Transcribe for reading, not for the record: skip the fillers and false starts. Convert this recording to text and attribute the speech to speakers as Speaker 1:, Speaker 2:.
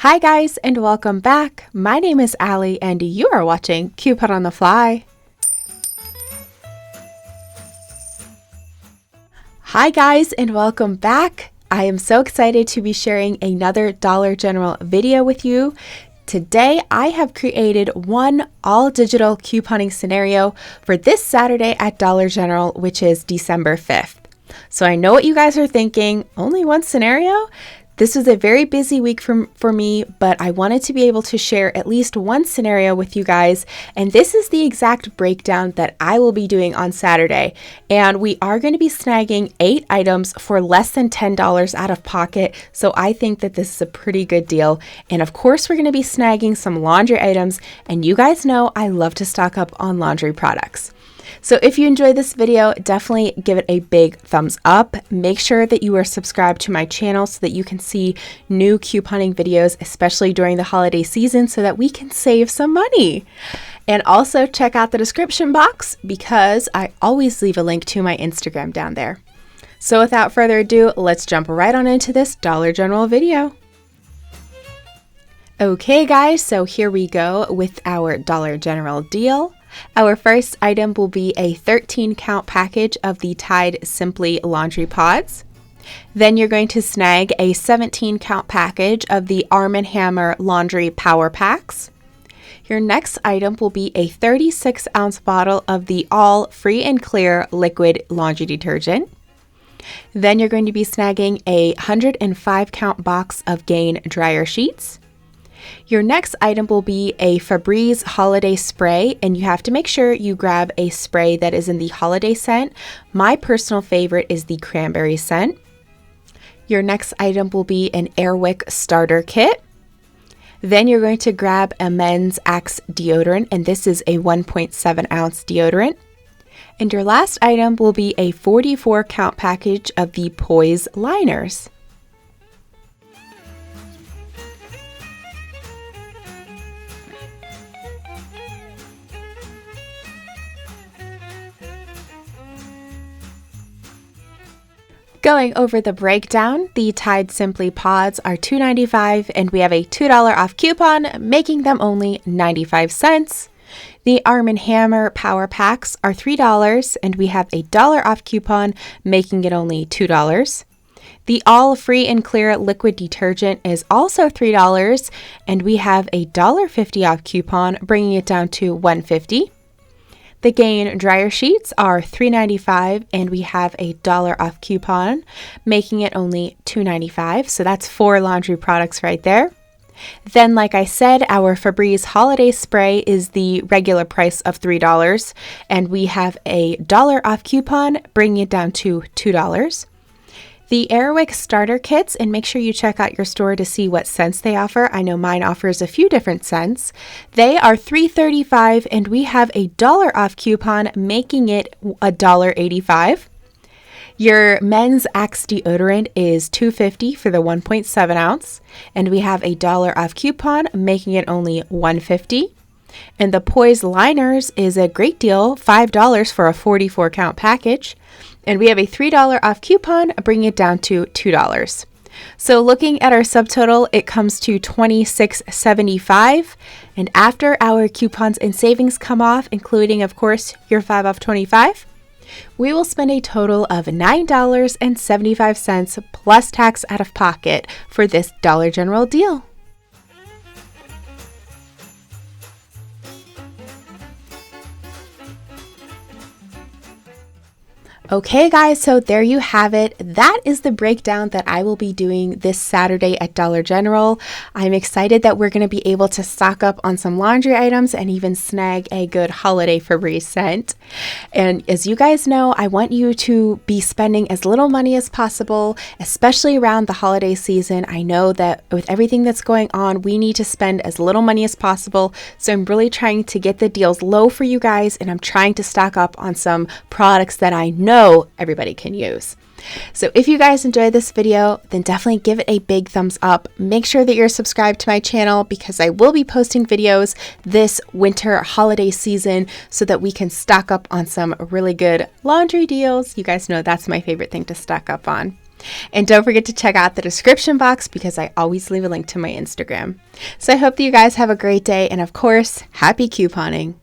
Speaker 1: Hi guys and welcome back. My name is Allie and you are watching Coupon on the Fly. Hi guys and welcome back. I am so excited to be sharing another Dollar General video with you. Today I have created one all digital couponing scenario for this Saturday at Dollar General, which is December 5th. So I know what you guys are thinking, only one scenario? This was a very busy week for me, but I wanted to be able to share at least one scenario with you guys, and this is the exact breakdown that I will be doing on Saturday. And we are going to be snagging 8 items for less than $10 out of pocket, so I think that this is a pretty good deal. And of course, we're going to be snagging some laundry items, and you guys know I love to stock up on laundry products. So if you enjoyed this video, definitely give it a big thumbs up. Make sure that you are subscribed to my channel so that you can see new couponing videos, especially during the holiday season, so that we can save some money. And also check out the description box because I always leave a link to my Instagram down there. So without further ado, let's jump right on into this Dollar General video. Okay guys, so here we go with our Dollar General deal. Our first item will be a 13 count package of the Tide Simply Laundry Pods. Then you're going to snag a 17 count package of the Arm & Hammer Laundry Power Packs. Your next item will be a 36 ounce bottle of the All Free and Clear Liquid Laundry Detergent. Then you're going to be snagging a 105 count box of Gain Dryer Sheets. Your next item will be a Febreze Holiday Spray, and you have to make sure you grab a spray that is in the holiday scent. My personal favorite is the cranberry scent. Your next item will be an Air Wick Starter Kit. Then you're going to grab a Men's Axe deodorant, and this is a 1.7 ounce deodorant. And your last item will be a 44 count package of the Poise liners. Going over the breakdown, the Tide Simply Pods are $2.95 and we have a $2 off coupon, making them only 95 cents. The Arm & Hammer Power Packs are $3 and we have a $1 off coupon, making it only $2. The All Free and Clear Liquid Detergent is also $3 and we have a $1.50 off coupon, bringing it down to $1.50. The Gain Dryer Sheets are $3.95 and we have a $1 off coupon, making it only $2.95. So that's 4 laundry products right there. Then, like I said, our Febreze Holiday Spray is the regular price of $3 and we have a $1 off coupon, bringing it down to $2. The Air Wick Starter Kits, and make sure you check out your store to see what scents they offer. I know mine offers a few different scents. They are $3.35 and we have a $1 off coupon, making it $1.85. Your Men's Axe deodorant is $2.50 for the 1.7 ounce and we have a $1 off coupon, making it only $1.50. And the Poise liners is a great deal, $5 for a 44 count package. And we have a $3 off coupon, bringing it down to $2. So looking at our subtotal, it comes to $26.75. And after our coupons and savings come off, including, of course, your 5 off 25, we will spend a total of $9.75 plus tax out of pocket for this Dollar General deal. Okay guys, so there you have it. That is the breakdown that I will be doing this Saturday at Dollar General. I'm excited that we're going to be able to stock up on some laundry items and even snag a good holiday Febreze scent. And as you guys know, I want you to be spending as little money as possible, especially around the holiday season. I know that with everything that's going on, we need to spend as little money as possible. So I'm really trying to get the deals low for you guys, and I'm trying to stock up on some products that I know everybody can use. So if you guys enjoyed this video, then definitely give it a big thumbs up. Make sure that you're subscribed to my channel because I will be posting videos this winter holiday season so that we can stock up on some really good laundry deals. You guys know that's my favorite thing to stock up on. And don't forget to check out the description box because I always leave a link to my Instagram. So I hope that you guys have a great day, and of course, happy couponing.